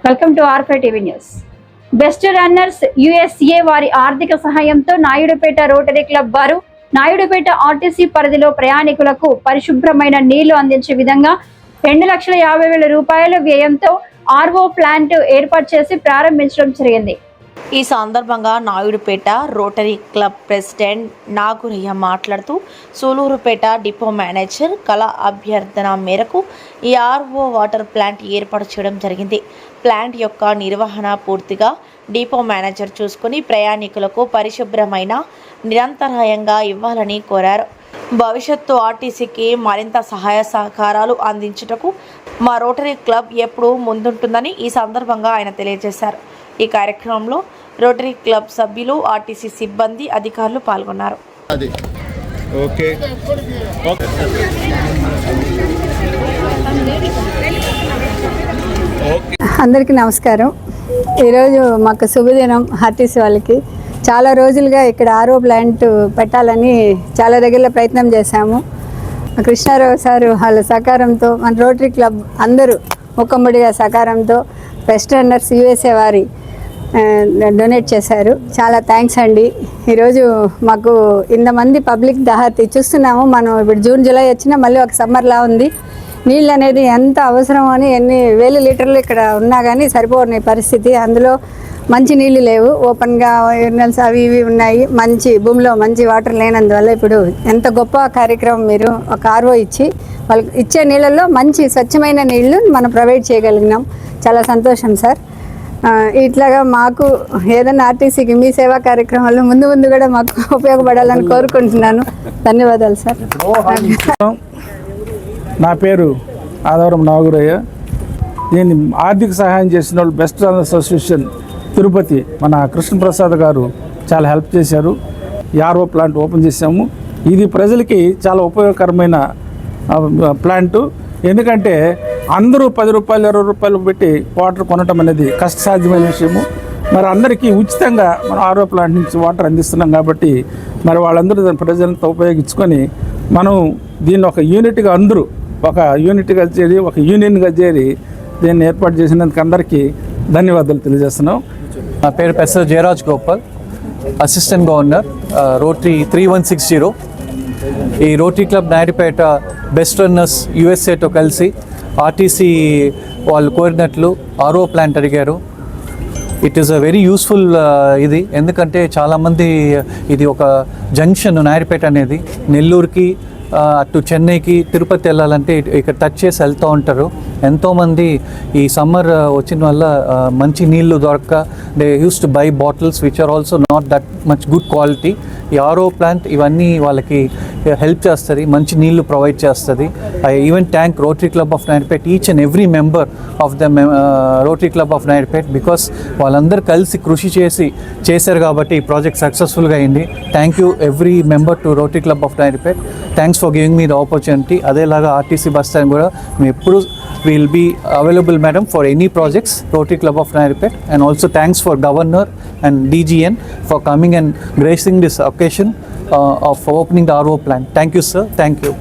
Welcome to R5 TV news. Best runners USA వారి ఆర్థిక సహాయంతో నాయుడుపేట రోటరీ క్లబ్ వారు నాయుడుపేట ఆర్టీసీ పరిధిలో ప్రయాణికులకు పరిశుభ్రమైన నీళ్లు అందించే విధంగా 2,50,000 రూపాయల వ్యయంతో ఆర్ఓ ప్లాంట్ ఏర్పాటు చేసి ప్రారంభించడం జరిగింది. ఈ సందర్భంగా నాయుడుపేట రోటరీ క్లబ్ ప్రెసిడెంట్ నాగురయ్య మాట్లాడుతూ సూలూరుపేట డిపో మేనేజర్ కళ అభ్యర్థన మేరకు ఈ ఆర్ఓ వాటర్ ప్లాంట్ ఏర్పాటు చేయడం జరిగింది. ప్లాంట్ యొక్క నిర్వహణ పూర్తిగా డిపో మేనేజర్ చూసుకుని ప్రయాణికులకు పరిశుభ్రమైన నిరంతరాయంగా ఇవ్వాలని కోరారు. భవిష్యత్తు ఆర్టీసీకి మరింత సహాయ సహకారాలు అందించుటకు మా రోటరీ క్లబ్ ఎప్పుడూ ముందుంటుందని ఈ సందర్భంగా ఆయన తెలియజేశారు. ఈ కార్యక్రమంలో రోటరీ క్లబ్ సభ్యులు, ఆర్టీసీ సిబ్బంది, అధికారులు పాల్గొన్నారు. అందరికీ నమస్కారం. ఈరోజు మాకు శుభదినం. ఆర్టీసీ వాళ్ళకి చాలా రోజులుగా ఇక్కడ ఆర్ఓ ప్లాంట్ పెట్టాలని చాలా దగ్గరలో ప్రయత్నం చేశాము. కృష్ణారావు సార్ వాళ్ళ సహకారంతో, మన రోటరీ క్లబ్ అందరూ ముఖమ్మడిగా సహకారంతో బెస్ట్ రన్నర్స్ యుఎస్ఏ వారి డొనేట్ చేశారు. చాలా థ్యాంక్స్ అండి. ఈరోజు మాకు ఇంతమంది పబ్లిక్ దాహతి చూస్తున్నాము. మనం ఇప్పుడు జూన్ జూలై వచ్చినా మళ్ళీ ఒక సమ్మర్లా ఉంది. నీళ్ళు అనేది ఎంత అవసరం అని ఎన్ని వేల లీటర్లు ఇక్కడ ఉన్నా కానీ సరిపోని పరిస్థితి. అందులో మంచి నీళ్ళు లేవు, ఓపెన్గా యూరినల్స్ అవి ఇవి ఉన్నాయి. మంచి భూమిలో మంచి వాటర్ లేనందువల్ల ఇప్పుడు ఎంత గొప్ప కార్యక్రమం. మీరు ఒక ఆర్ఓ ఇచ్చి వాళ్ళకి ఇచ్చే నీళ్ళల్లో మంచి స్వచ్ఛమైన నీళ్లు మనం ప్రొవైడ్ చేయగలిగినాం. చాలా సంతోషం సార్. ఇట్లాగా మాకు ఏదైనా ఆర్టీసీకి మీ సేవా కార్యక్రమాలు ముందు ముందు కూడా మాకు ఉపయోగపడాలని కోరుకుంటున్నాను. ధన్యవాదాలు సార్. నా పేరు ఆదవరం నాగురయ్య. దీన్ని ఆర్థిక సహాయం చేసిన వాళ్ళు బెస్ట్ రన్నర్స్ అసోసియేషన్ తిరుపతి మన కృష్ణప్రసాద్ గారు చాలా హెల్ప్ చేశారు. ఈ ఆర్ఓ ప్లాంట్ ఓపెన్ చేసాము. ఇది ప్రజలకి చాలా ఉపయోగకరమైన ప్లాంటు. ఎందుకంటే అందరూ 10 రూపాయలు 20 రూపాయలు పెట్టి వాటర్ కొనటం అనేది కష్టసాధ్యమైన విషయము. మరి అందరికీ ఉచితంగా మనం ఆర్ఓ ప్లాంట్ నుంచి వాటర్ అందిస్తున్నాం కాబట్టి మరి వాళ్ళందరూ దాని ప్రజలంతా ఉపయోగించుకొని మనం దీన్ని ఒక యూనిట్గా అందరూ ఒక యూనిట్గా చేరి ఒక యూనియన్గా చేరి దీన్ని ఏర్పాటు చేసినందుకు అందరికీ ధన్యవాదాలు తెలియజేస్తున్నాం. నా పేరు professor Jayaraj Gopal, assistant governor, rotary 3160. ఈ rotary club Naidupeta best runners యుఎస్ఏతో కలిసి ఆర్టీసీ వాళ్ళు కోరినట్లు ఆర్ఓ ప్లాంట్ అడిగారు. It is a very useful ఇది. ఎందుకంటే చాలామంది ఇది ఒక జంక్షన్ నాయుడుపేట అనేది. నెల్లూరుకి అటు చెన్నైకి తిరుపతి వెళ్ళాలంటే ఇక్కడ టచ్ చేసి వెళ్తూ ఉంటారు. ఎంతోమంది ఈ సమ్మర్ వచ్చిన వల్ల మంచి నీళ్లు దొరక్క they use to buy bottles which are also not that much good quality. ఈ ఆర్ఓ ప్లాంట్ ఇవన్నీ వాళ్ళకి హెల్ప్ చేస్తుంది, మంచి నీళ్లు ప్రొవైడ్ చేస్తుంది. I even thank Rotary Club of Naidupeta, each and every member of the Rotary Club of Naidupeta, because వాళ్ళందరూ కలిసి కృషి చేశారు కాబట్టి ఈ ప్రాజెక్ట్ సక్సెస్ఫుల్గా అయింది. Thank you every member to Rotary Club of Naidupeta. Thanks for giving me the opportunity. అదేలాగా RTC bus stand కూడా మేము ఎప్పుడు will be available madam for any projects, Rotary Club of Nairpet. And also thanks for Governor and DGN for coming and gracing this occasion of opening the RO plant. Thank you sir, thank you.